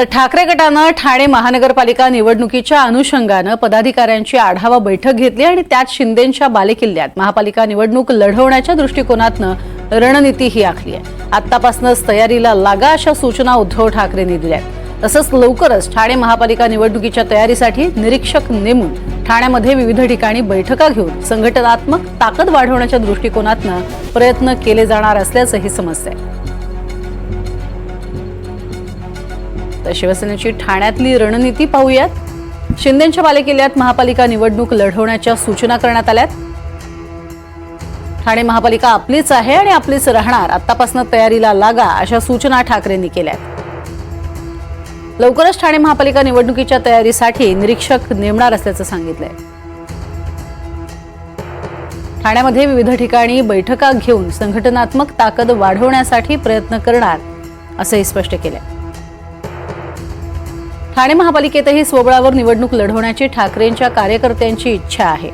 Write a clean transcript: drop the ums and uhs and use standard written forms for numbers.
तर ठाकरे गटानं ठाणे महानगरपालिका निवडणुकीच्या अनुषंगानं पदाधिकाऱ्यांची आढावा बैठक घेतली आणि त्यात शिंदेंच्या बालेकिल्ल्यात महापालिका निवडणूक लढवण्याच्या दृष्टिकोनातनं रणनीतीही आखली आहे। आत्तापासूनच तयारीला लागा अशा सूचना उद्धव ठाकरेंनी दिल्यात। तसंच लवकरच ठाणे महापालिका निवडणुकीच्या तयारीसाठी निरीक्षक नेमून ठाण्यामध्ये विविध ठिकाणी बैठका घेऊन संघटनात्मक ताकद वाढवण्याच्या दृष्टिकोनातनं प्रयत्न केले जाणार असल्याचंही समजतंय। तर शिवसेनेची ठाण्यातली रणनीती पाहूयात। शिंदेंच्या बालेकिल्ल्यात महापालिका निवडणूक लढवण्याच्या सूचना करण्यात आल्यात। ठाणे महापालिका आपलीच आहे आणि आपलीच राहणार, आत्तापासून तयारीला लागा अशा सूचना ठाकरेंनी केल्यात। लवकरच ठाणे महापालिका निवडणुकीच्या तयारीसाठी निरीक्षक नेमणार असल्याचं सांगितलंय। ठाण्यामध्ये विविध ठिकाणी बैठका घेऊन संघटनात्मक ताकद वाढवण्यासाठी प्रयत्न करणार असंही स्पष्ट केलंय। ठाणे महापालिकेतही स्वबळावर निवडणूक लढवण्याची ठाकरेंच्या कार्यकर्त्यांची इच्छा आहे।